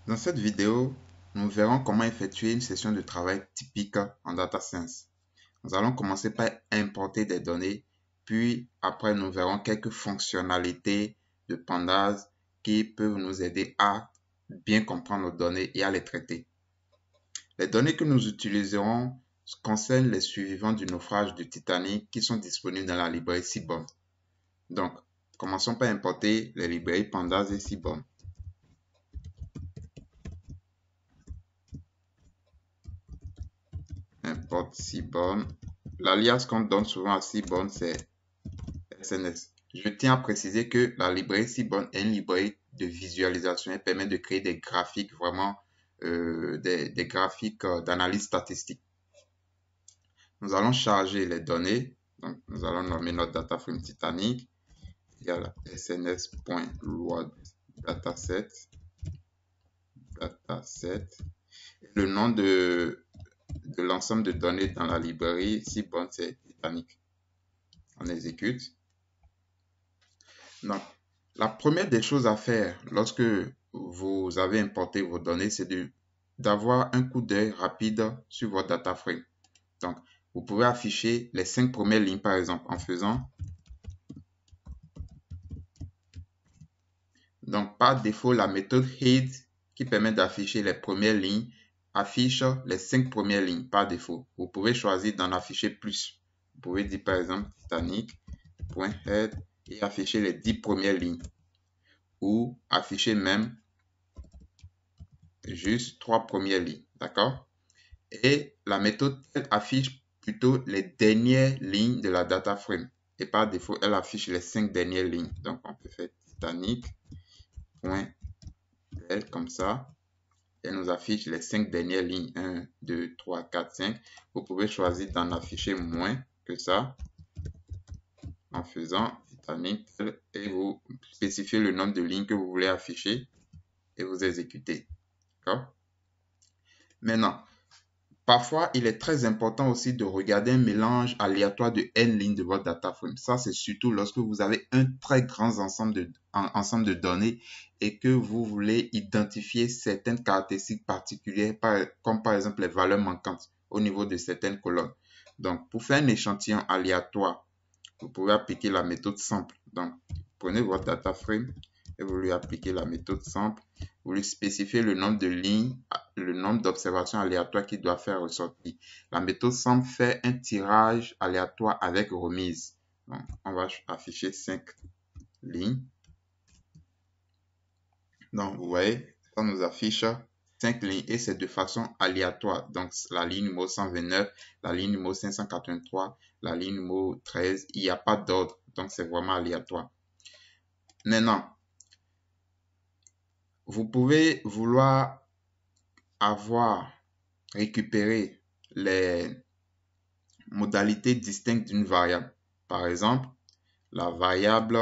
Dans cette vidéo, nous verrons comment effectuer une session de travail typique en data science. Nous allons commencer par importer des données, puis après nous verrons quelques fonctionnalités de Pandas qui peuvent nous aider à bien comprendre nos données et à les traiter. Les données que nous utiliserons concernent les survivants du naufrage du Titanic qui sont disponibles dans la librairie Seaborn. Donc, commençons par importer les librairies Pandas et Seaborn. Importe Seaborn. L'alias qu'on donne souvent à Seaborn, c'est SNS. Je tiens à préciser que la librairie Seaborn est une librairie de visualisation. Elle permet de créer des graphiques, vraiment des graphiques d'analyse statistique. Nous allons charger les données. Donc, nous allons nommer notre data frame Titanic. Il y a la sns.load dataset. Le nom de l'ensemble de données dans la librairie Seaborn, c'est Titanic. On exécute. Donc, la première des choses à faire lorsque vous avez importé vos données, c'est d'avoir un coup d'œil rapide sur votre data frame. Donc, vous pouvez afficher les 5 premières lignes, par exemple, en faisant. Donc, par défaut, la méthode head qui permet d'afficher les premières lignes affiche les 5 premières lignes par défaut. Vous pouvez choisir d'en afficher plus. Vous pouvez dire, par exemple, Titanic.head et afficher les 10 premières lignes. Ou afficher même juste 3 premières lignes, d'accord? Et la méthode, elle affiche plutôt les dernières lignes de la data frame. Et par défaut, elle affiche les 5 dernières lignes. Donc, on peut faire Titanic.tel comme ça. Elle nous affiche les 5 dernières lignes. 1, 2, 3, 4, 5. Vous pouvez choisir d'en afficher moins que ça en faisant Titanic et vous spécifiez le nombre de lignes que vous voulez afficher et vous exécutez. D'accord? Maintenant, parfois, il est très important aussi de regarder un mélange aléatoire de n lignes de votre data frame. Ça, c'est surtout lorsque vous avez un très grand ensemble de données et que vous voulez identifier certaines caractéristiques particulières, comme par exemple les valeurs manquantes au niveau de certaines colonnes. Donc, pour faire un échantillon aléatoire, vous pouvez appliquer la méthode simple. Donc, prenez votre data frame et vous lui appliquez la méthode simple. Vous lui spécifiez le nombre de lignes, le nombre d'observations aléatoires qu'il doit faire ressortir. La méthode simple fait un tirage aléatoire avec remise. Donc, on va afficher 5 lignes. Donc, vous voyez, ça nous affiche 5 lignes et c'est de façon aléatoire. Donc, la ligne numéro 129, la ligne numéro 583, la ligne numéro 13, il n'y a pas d'ordre. Donc, c'est vraiment aléatoire. Maintenant, vous pouvez vouloir avoir récupéré les modalités distinctes d'une variable. Par exemple, la variable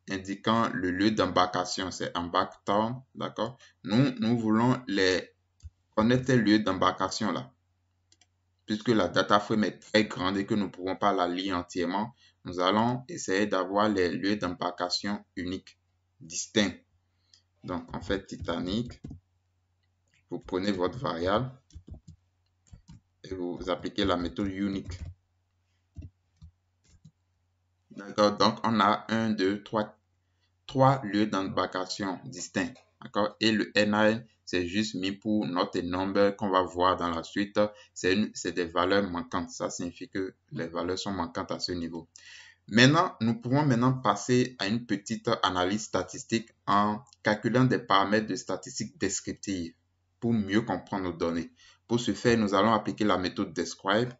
indiquant le lieu d'embarcation, c'est embark town, d'accord? Nous voulons connaître les lieux d'embarcation là. Puisque la data frame est très grande et que nous ne pouvons pas la lire entièrement, nous allons essayer d'avoir les lieux d'embarcation uniques, distincts. Donc, en fait, Titanic, vous prenez votre variable et vous appliquez la méthode unique. D'accord, donc on a 1, 2, 3 lieux d'embarcation distincts. D'accord, et le NaN, c'est juste mis pour notre number qu'on va voir dans la suite. C'est des valeurs manquantes. Ça signifie que les valeurs sont manquantes à ce niveau. Maintenant, nous pouvons passer à une petite analyse statistique en calculant des paramètres de statistiques descriptives pour mieux comprendre nos données. Pour ce faire, nous allons appliquer la méthode describe,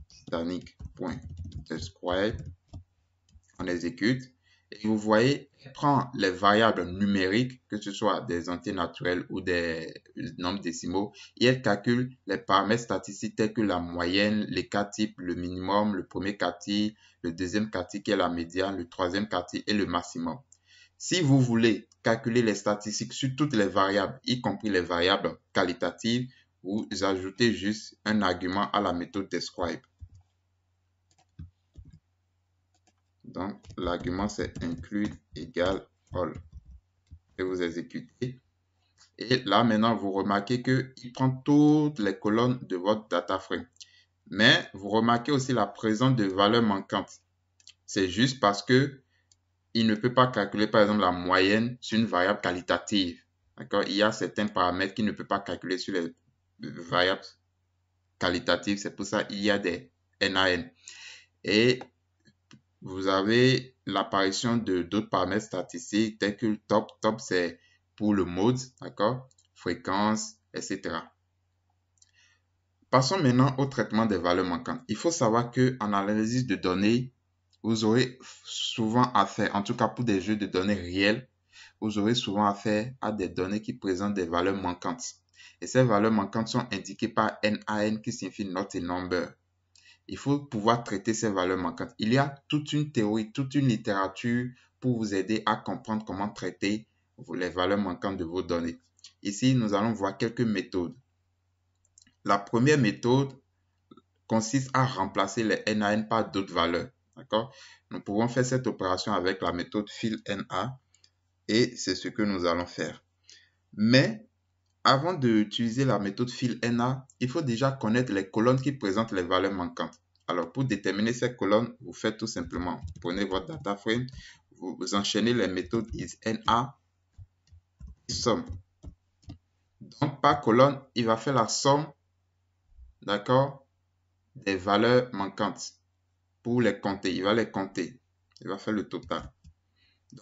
Titanic.describe. On exécute et vous voyez, elle prend les variables numériques, que ce soit des entiers naturels ou des nombres décimaux, et elle calcule les paramètres statistiques tels que la moyenne, les quartiles, le minimum, le premier quartile, le deuxième quartile qui est la médiane, le troisième quartile et le maximum. Si vous voulez calculer les statistiques sur toutes les variables, y compris les variables qualitatives, vous ajoutez juste un argument à la méthode describe. Donc, l'argument, c'est include égale all. Et vous exécutez. Et là, maintenant, vous remarquez qu'il prend toutes les colonnes de votre data frame. Mais vous remarquez aussi la présence de valeurs manquantes. C'est juste parce que il ne peut pas calculer, par exemple, la moyenne sur une variable qualitative. D'accord? Il y a certains paramètres qu'il ne peut pas calculer sur les variables qualitatives. C'est pour ça qu'il y a des NaN. Et vous avez l'apparition de d'autres paramètres statistiques tels que le top. Top, c'est pour le mode, d'accord? Fréquence, etc. Passons maintenant au traitement des valeurs manquantes. Il faut savoir qu'en analyse de données, vous aurez souvent affaire, en tout cas pour des jeux de données réels, vous aurez souvent affaire à des données qui présentent des valeurs manquantes. Et ces valeurs manquantes sont indiquées par NaN qui signifie not a number. Il faut pouvoir traiter ces valeurs manquantes. Il y a toute une théorie, toute une littérature pour vous aider à comprendre comment traiter les valeurs manquantes de vos données. Ici, nous allons voir quelques méthodes. La première méthode consiste à remplacer les NaN par d'autres valeurs. D'accord? Nous pouvons faire cette opération avec la méthode fillNA et c'est ce que nous allons faire. Mais avant d'utiliser la méthode fillNA, il faut déjà connaître les colonnes qui présentent les valeurs manquantes. Alors, pour déterminer ces colonnes, vous faites tout simplement, vous prenez votre data frame, vous enchaînez les méthodes isNA et somme. Donc, par colonne, il va faire la somme, d'accord, des valeurs manquantes pour les compter. Il va les compter. Il va faire le total.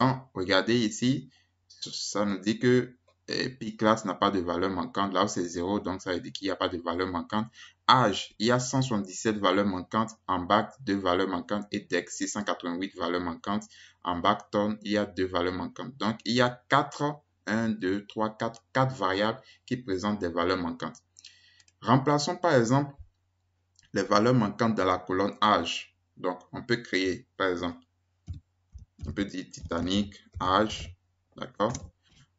Donc, regardez ici, ça nous dit que P-class n'a pas de valeur manquante. Là où c'est 0, donc ça veut dire qu'il n'y a pas de valeur manquante. Âge, il y a 177 valeurs manquantes. En bac, 2 valeurs manquantes. Et DEX, 688 valeurs manquantes. En bac, tonne, il y a 2 valeurs manquantes. Donc, il y a 4 variables qui présentent des valeurs manquantes. Remplaçons par exemple les valeurs manquantes dans la colonne âge. Donc, on peut créer, par exemple, on peut dire Titanic, âge, d'accord?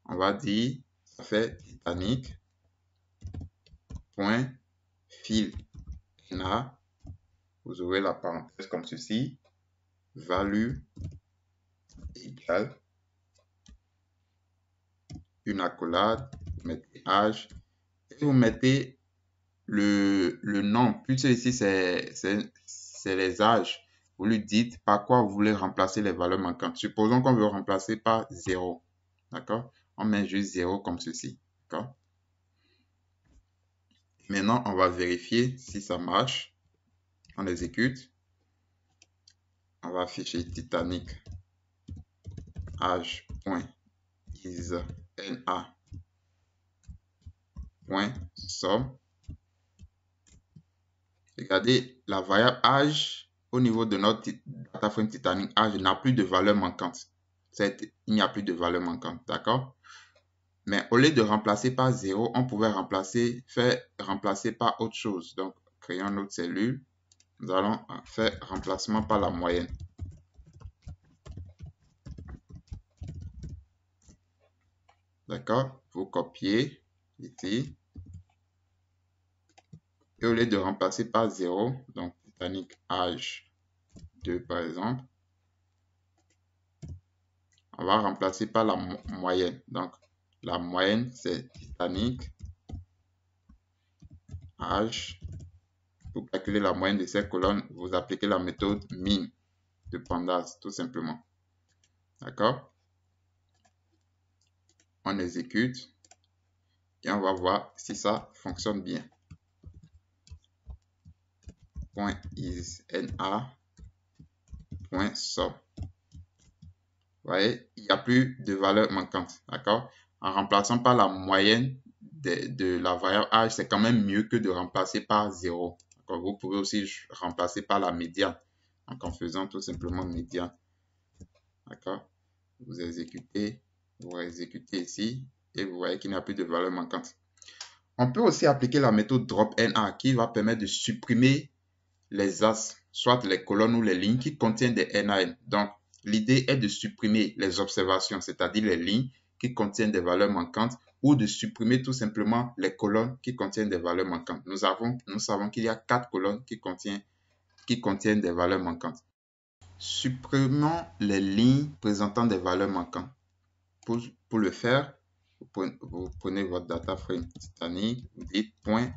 On va dire, ça fait Titanic, point, fil, NA, vous aurez la parenthèse comme ceci, value égale, une accolade, vous mettez âge, et vous mettez le nom, puisque ici c'est les âges. Vous lui dites par quoi vous voulez remplacer les valeurs manquantes. Supposons qu'on veut remplacer par 0. D'accord? On met juste 0 comme ceci. D'accord? Maintenant, on va vérifier si ça marche. On exécute. On va afficher Titanic âge.isNA.somme. Regardez, la variable âge au niveau de notre data frame Titanic âge n'a plus de valeur manquante. Il n'y a plus de valeur manquante, d'accord? Mais au lieu de remplacer par 0, on pouvait faire remplacer par autre chose. Donc, créons notre cellule. Nous allons faire remplacement par la moyenne. D'accord? Vous copiez ici. Et au lieu de remplacer par 0, donc Titanic âge 2 par exemple, on va remplacer par la moyenne. Donc, la moyenne, c'est Titanic âge. Pour calculer la moyenne de ces colonnes, vous appliquez la méthode min de pandas, tout simplement. D'accord? On exécute et on va voir si ça fonctionne bien. .isNA.somme. Vous voyez, il n'y a plus de valeur manquante. D'accord? En remplaçant par la moyenne de la variable âge, c'est quand même mieux que de remplacer par 0. Vous pouvez aussi remplacer par la médiane. Donc, en faisant tout simplement médiane. D'accord? Vous exécutez, vous réexécutez ici et vous voyez qu'il n'y a plus de valeur manquante. On peut aussi appliquer la méthode drop_NA qui va permettre de supprimer les as, soit les colonnes ou les lignes qui contiennent des NaN. Donc, l'idée est de supprimer les observations, c'est-à-dire les lignes qui contiennent des valeurs manquantes ou de supprimer tout simplement les colonnes qui contiennent des valeurs manquantes. Nous savons qu'il y a 4 colonnes qui contiennent des valeurs manquantes. Supprimons les lignes présentant des valeurs manquantes. Pour le faire, vous prenez votre data frame Titanic, vous dites point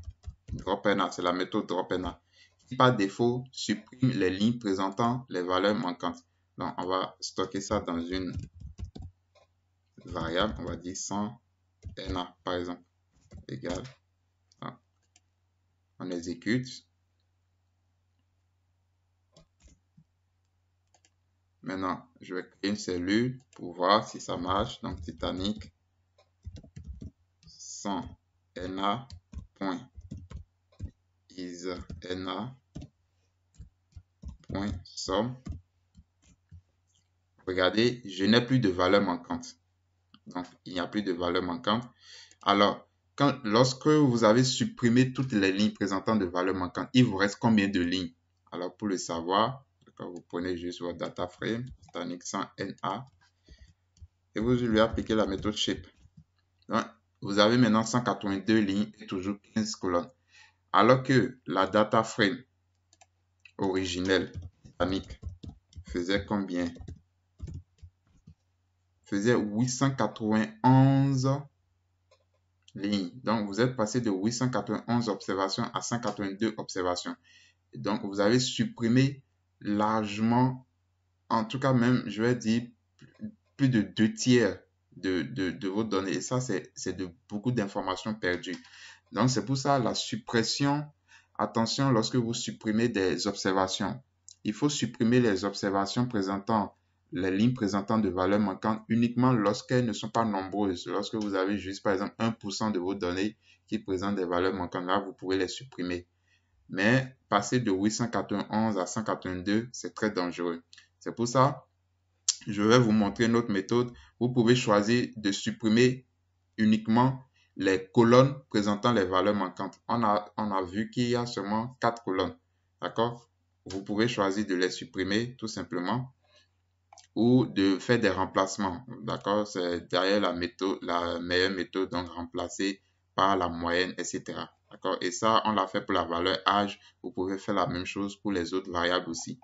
drop NA, c'est la méthode drop NA. Qui par défaut supprime les lignes présentant les valeurs manquantes. Donc on va stocker ça dans une variable, on va dire 100 NA par exemple, égal. On exécute. Maintenant, je vais créer une cellule pour voir si ça marche. Donc, Titanic 100 NA point is NA point sum. Regardez, je n'ai plus de valeur manquante. Donc, il n'y a plus de valeur manquante. Alors, lorsque vous avez supprimé toutes les lignes présentant de valeurs manquantes, il vous reste combien de lignes? Alors, pour le savoir, vous prenez juste votre data frame, Titanic 100 NA, et vous lui appliquez la méthode shape. Donc, vous avez maintenant 182 lignes et toujours 15 colonnes. Alors que la data frame originelle, Titanic, faisait combien? Faisait 891 lignes. Donc, vous êtes passé de 891 observations à 182 observations. Donc, vous avez supprimé largement, en tout cas même, je vais dire, plus de 2 tiers de vos données. Et ça, c'est de beaucoup d'informations perdues. Donc, c'est pour ça la suppression. Attention, lorsque vous supprimez des observations, il faut supprimer les observations présentant les lignes présentant de valeurs manquantes uniquement lorsqu'elles ne sont pas nombreuses. Lorsque vous avez juste, par exemple, 1% de vos données qui présentent des valeurs manquantes, là, vous pouvez les supprimer. Mais passer de 891 à 182, c'est très dangereux. C'est pour ça, je vais vous montrer une autre méthode. Vous pouvez choisir de supprimer uniquement les colonnes présentant les valeurs manquantes. On a vu qu'il y a seulement 4 colonnes. D'accord? Vous pouvez choisir de les supprimer tout simplement ou de faire des remplacements. D'accord? C'est derrière la méthode, la meilleure méthode, donc remplacer par la moyenne, etc. D'accord? Et ça, on l'a fait pour la valeur âge. Vous pouvez faire la même chose pour les autres variables aussi.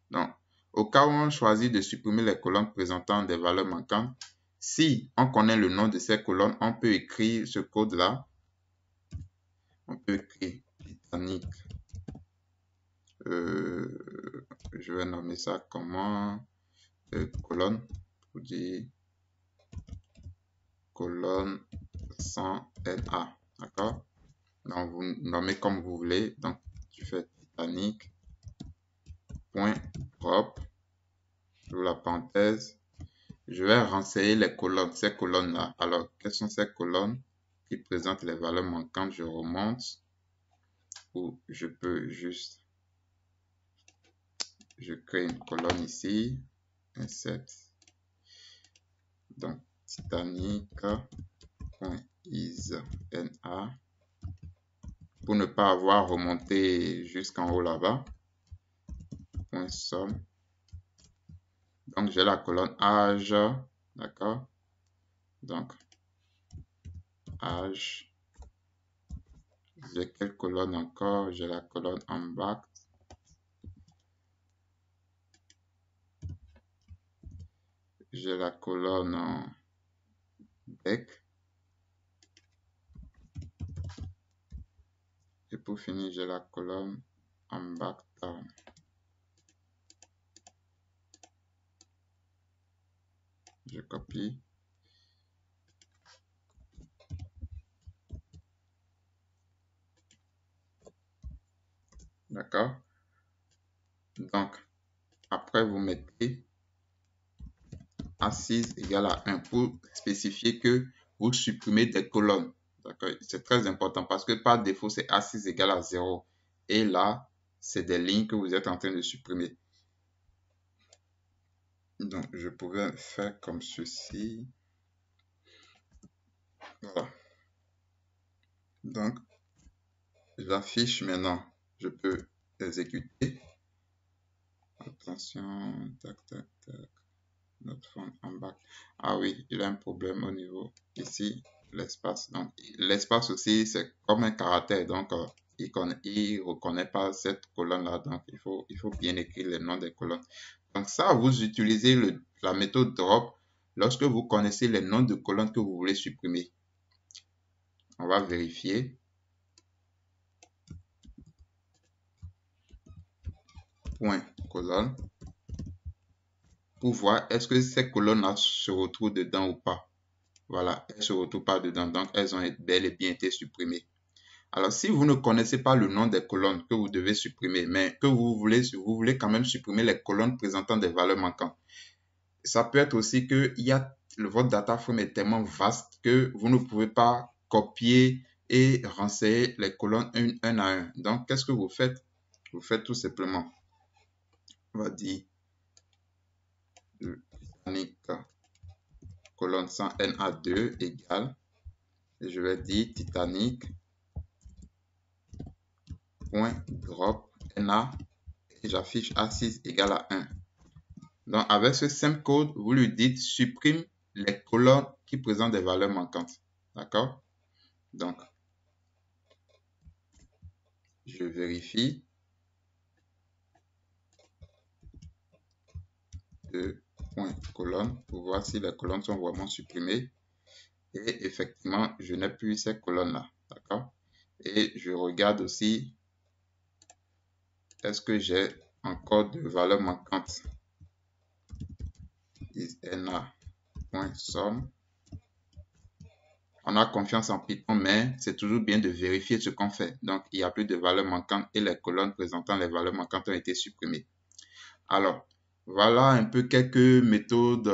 Donc, au cas où on choisit de supprimer les colonnes présentant des valeurs manquantes, si on connaît le nom de ces colonnes, on peut écrire ce code-là. On peut écrire Titanic. Je vais nommer ça comment colonne pour dire colonne 100 NA. D'accord? Donc, vous nommez comme vous voulez. Donc, tu fais Titanic point drop sous la parenthèse. Je vais renseigner les colonnes, ces colonnes-là. Alors, quelles sont ces colonnes qui présentent les valeurs manquantes? Je remonte ou je peux juste, je crée une colonne ici, insert. Donc, Titanic.isNA pour ne pas avoir remonté jusqu'en haut là-bas. .sum. Donc, j'ai la colonne âge, d'accord? Donc, âge. J'ai quelle colonne encore? J'ai la colonne en back. J'ai la colonne en bec. Et pour finir, j'ai la colonne en back down. Je copie. D'accord? Donc, après, vous mettez assise égale à 1 pour spécifier que vous supprimez des colonnes. D'accord? C'est très important parce que par défaut, c'est assise égale à 0. Et là, c'est des lignes que vous êtes en train de supprimer. Donc, je pourrais faire comme ceci. Voilà. Donc, j'affiche maintenant. Je peux exécuter. Attention, tac, tac, tac. Notre fond en bac. Ah oui, il a un problème au niveau ici, l'espace. Donc, l'espace aussi, c'est comme un caractère. Donc, il ne reconnaît pas cette colonne-là. Donc, il faut bien écrire les noms des colonnes. Donc, ça, vous utilisez la méthode drop lorsque vous connaissez les noms de colonnes que vous voulez supprimer. On va vérifier. Point, colonne. Pour voir est-ce que ces colonnes-là se retrouvent dedans ou pas. Voilà, elles ne se retrouvent pas dedans, donc elles ont bel et bien été supprimées. Alors, si vous ne connaissez pas le nom des colonnes que vous devez supprimer, mais que vous voulez quand même supprimer les colonnes présentant des valeurs manquantes, ça peut être aussi que votre data frame est tellement vaste que vous ne pouvez pas copier et renseigner les colonnes un à un. Donc, qu'est-ce que vous faites? Vous faites tout simplement, on va dire, Titanic colonne 100 NA2 égale, et je vais dire Titanic point drop NA et j'affiche A6 égale à 1. Donc, avec ce simple code, vous lui dites supprime les colonnes qui présentent des valeurs manquantes. D'accord? Donc, je vérifie. De point colonne pour voir si les colonnes sont vraiment supprimées. Et effectivement, je n'ai plus ces colonnes-là. D'accord? Et je regarde aussi, est-ce que j'ai encore de valeurs manquantes? isna.sum. On a confiance en Python, mais c'est toujours bien de vérifier ce qu'on fait. Donc, il n'y a plus de valeurs manquantes et les colonnes présentant les valeurs manquantes ont été supprimées. Alors, voilà un peu quelques méthodes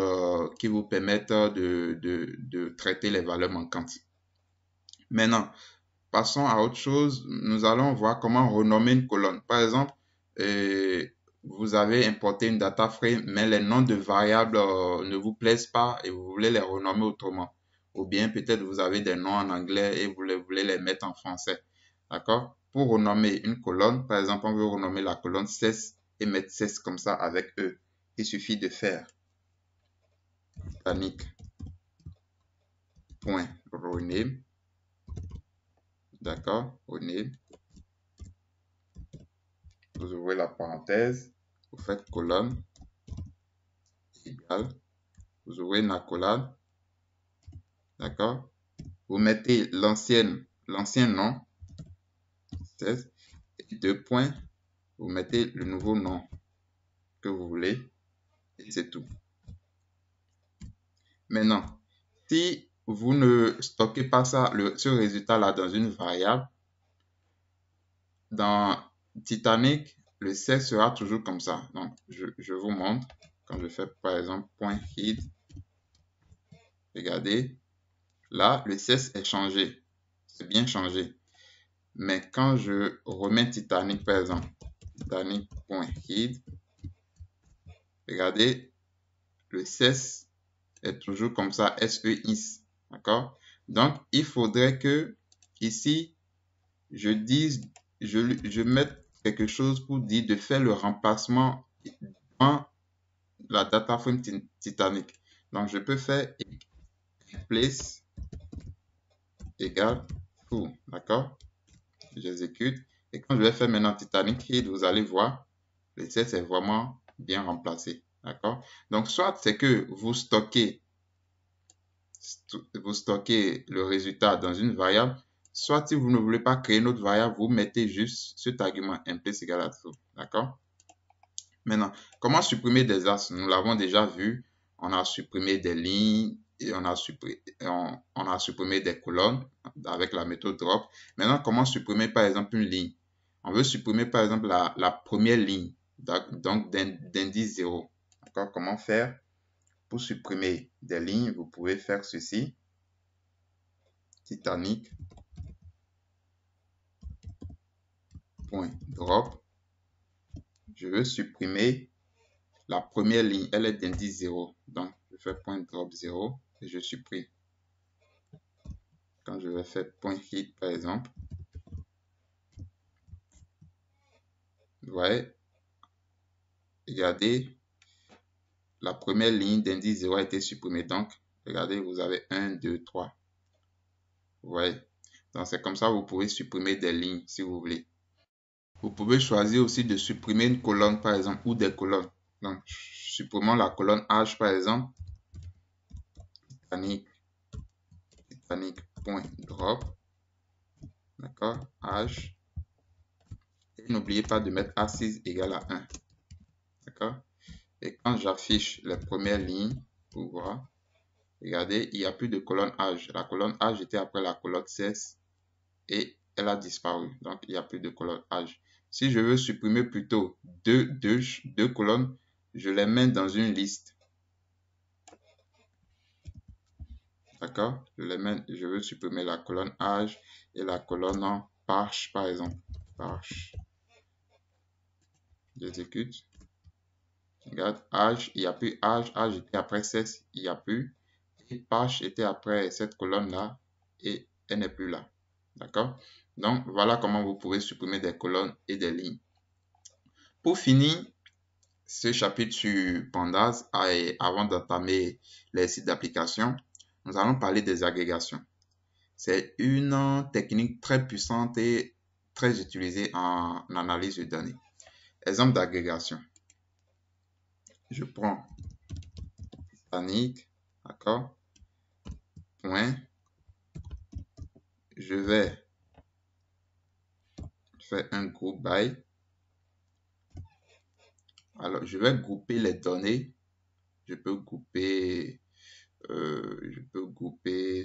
qui vous permettent de traiter les valeurs manquantes. Maintenant, passons à autre chose. Nous allons voir comment renommer une colonne. Par exemple, vous avez importé une data frame, mais les noms de variables ne vous plaisent pas et vous voulez les renommer autrement. Ou bien peut-être vous avez des noms en anglais et vous voulez les mettre en français. D'accord? Pour renommer une colonne, par exemple, on veut renommer la colonne 16 et mettre 16 comme ça avec E. Il suffit de faire Titanic.rename. D'accord? Rename. Vous ouvrez la parenthèse, vous faites colonne égale, vous ouvrez une accolade, d'accord? Vous mettez l'ancien nom, 16, et 2 points, vous mettez le nouveau nom que vous voulez, et c'est tout. Maintenant, si vous ne stockez pas ça, ce résultat-là dans une variable, dans Titanic, le 16 sera toujours comme ça. Donc, je vous montre, quand je fais par exemple .head, regardez, là, le 16 est changé, c'est bien changé. Mais quand je remets Titanic, par exemple, Titanic.head, regardez, le 16 est toujours comme ça, SEIS, d'accord? Donc, il faudrait que ici, je dise, je mette quelque chose pour dire de faire le remplacement dans la data frame Titanic. Donc, je peux faire place égale true, d'accord? J'exécute. Et quand je vais faire maintenant Titanic Head, vous allez voir, le 16 est vraiment bien remplacé. D'accord? Donc, soit c'est que vous stockez le résultat dans une variable, soit si vous ne voulez pas créer une autre variable, vous mettez juste cet argument place égale à true. D'accord? Maintenant, comment supprimer des axes? Nous l'avons déjà vu. On a supprimé des lignes et on a supprimé des colonnes avec la méthode drop. Maintenant, comment supprimer par exemple une ligne? On veut supprimer par exemple la première ligne, donc d'indice 0. D'accord? Comment faire? Pour supprimer des lignes, vous pouvez faire ceci. Titanic.drop. Je veux supprimer la première ligne, elle est d'indice 0. Donc, je fais .drop 0 et je supprime. Quand je vais faire .hit par exemple, vous voyez, regardez, la première ligne d'indice 0 a été supprimée. Donc, regardez, vous avez 1, 2, 3. Vous voyez. Donc, c'est comme ça que vous pouvez supprimer des lignes si vous voulez. Vous pouvez choisir aussi de supprimer une colonne par exemple ou des colonnes. Donc, supprimons la colonne H par exemple. Titanic.drop. D'accord, âge. Et n'oubliez pas de mettre A6 égale à 1. D'accord. Et quand j'affiche les premières lignes, pour voir, regardez, il n'y a plus de colonne âge. La colonne âge était après la colonne 16 et elle a disparu. Donc, il n'y a plus de colonne âge. Si je veux supprimer plutôt deux colonnes, je les mets dans une liste. D'accord? Je veux supprimer la colonne âge et la colonne page, par exemple. Page. J'exécute. Regarde, âge, il n'y a plus âge. Âge était après 16, il n'y a plus. Et page était après cette colonne-là et elle n'est plus là. D'accord? Donc, voilà comment vous pouvez supprimer des colonnes et des lignes. Pour finir ce chapitre sur Pandas, et avant d'entamer les sites d'application, nous allons parler des agrégations. C'est une technique très puissante et très utilisée en analyse de données. Exemple d'agrégation. Je prends Titanic, d'accord, point. Je vais faire un groupe by. Alors, je vais grouper les données. Je peux grouper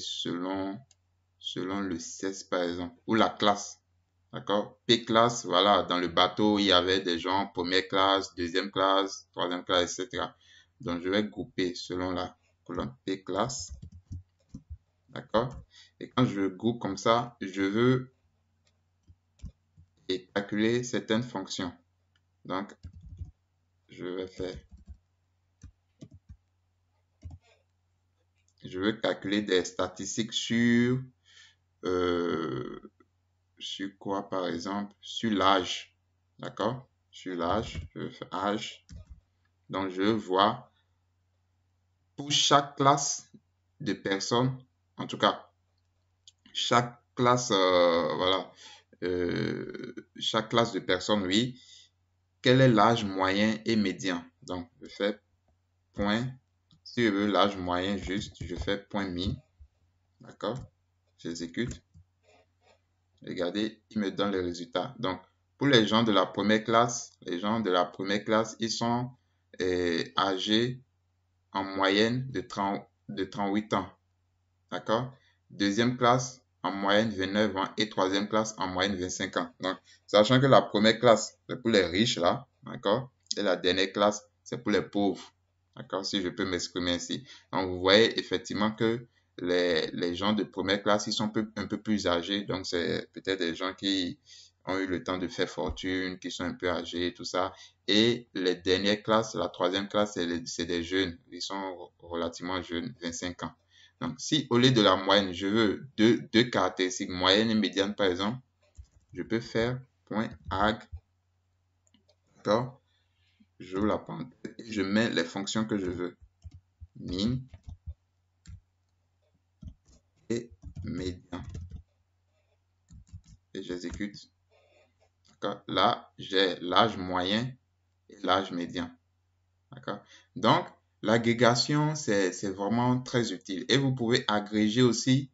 selon le sexe, par exemple, ou la classe. D'accord? P classe, voilà, dans le bateau, il y avait des gens, première classe, deuxième classe, troisième classe, etc. Donc, je vais grouper selon la colonne P classe. D'accord? Et quand je groupe comme ça, je veux calculer certaines fonctions. Donc, je veux calculer des statistiques sur quoi, par exemple? Sur l'âge. D'accord? Sur l'âge, je fais âge. Donc, je vois pour chaque classe de personnes, en tout cas, chaque classe, voilà, chaque classe de personnes, oui, quel est l'âge moyen et médian. Donc, je fais point, si je veux l'âge moyen juste, je fais point min, d'accord, j'exécute. Regardez, il me donne les résultats. Donc, pour les gens de la première classe, ils sont âgés en moyenne de 38 ans. D'accord? Deuxième classe, en moyenne 29 ans. Et troisième classe, en moyenne 25 ans. Donc, sachant que la première classe, c'est pour les riches, là. D'accord? Et la dernière classe, c'est pour les pauvres. D'accord? Si je peux m'exprimer ainsi. Donc, vous voyez effectivement que les gens de première classe, ils sont un peu plus âgés. Donc, c'est peut-être des gens qui ont eu le temps de faire fortune, qui sont un peu âgés, tout ça. Et les dernières classes, la troisième classe, c'est des jeunes. Ils sont relativement jeunes, 25 ans. Donc, si au lieu de la moyenne, je veux deux caractéristiques, moyenne et médiane, par exemple, je peux faire point ag, d'accord? J'ouvre la parenthèse et je mets les fonctions que je veux. Min et médian. Et j'exécute. D'accord? Là, j'ai l'âge moyen et l'âge médian. D'accord? Donc, l'agrégation, c'est vraiment très utile. Et vous pouvez agréger aussi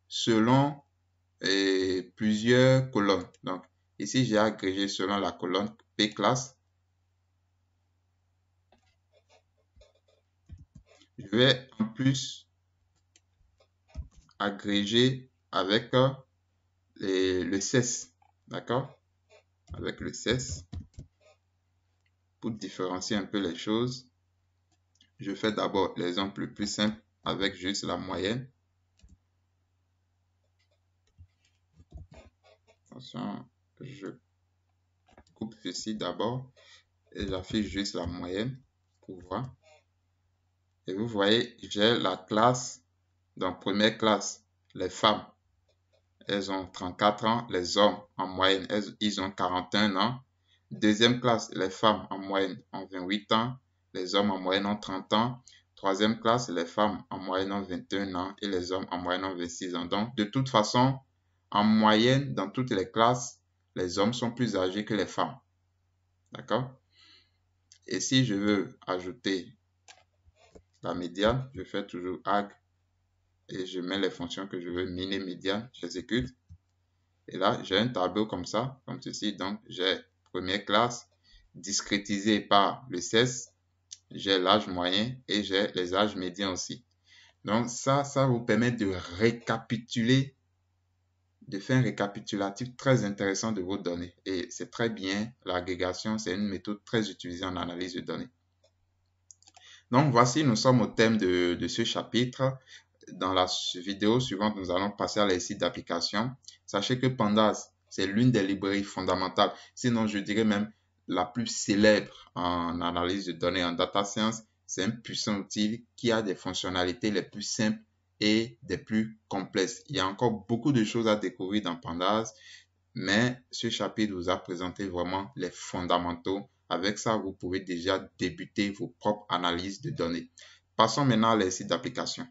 selon plusieurs colonnes. Donc, ici, j'ai agrégé selon la colonne P classe. Je vais en plus agréger avec le CES. D'accord? Avec le CES. Pour différencier un peu les choses, je fais d'abord l'exemple le plus simple avec juste la moyenne. Attention, je coupe ceci d'abord et j'affiche juste la moyenne pour voir. Et vous voyez, j'ai la classe, dans première classe, les femmes, elles ont 34 ans, les hommes en moyenne, ils ont 41 ans. Deuxième classe, les femmes en moyenne ont 28 ans, les hommes en moyenne ont 30 ans. Troisième classe, les femmes en moyenne ont 21 ans et les hommes en moyenne ont 26 ans. Donc, de toute façon, en moyenne, dans toutes les classes, les hommes sont plus âgés que les femmes. D'accord? Et si je veux ajouter la médiane, je fais toujours ag et je mets les fonctions que je veux, miner, médiane, j'exécute. Et là, j'ai un tableau comme ça, comme ceci. Donc, j'ai première classe discrétisé par le CES, j'ai l'âge moyen et j'ai les âges médians aussi. Donc, ça vous permet de récapituler, de faire un récapitulatif très intéressant de vos données. Et c'est très bien, l'agrégation, c'est une méthode très utilisée en analyse de données. Donc, voici, nous sommes au thème de ce chapitre. Dans la vidéo suivante, nous allons passer à les sites d'application. Sachez que Pandas, c'est l'une des librairies fondamentales, sinon je dirais même la plus célèbre en analyse de données en data science. C'est un puissant outil qui a des fonctionnalités les plus simples et des plus complexes. Il y a encore beaucoup de choses à découvrir dans Pandas, mais ce chapitre vous a présenté vraiment les fondamentaux. Avec ça, vous pouvez déjà débuter vos propres analyses de données. Passons maintenant à les sites d'application.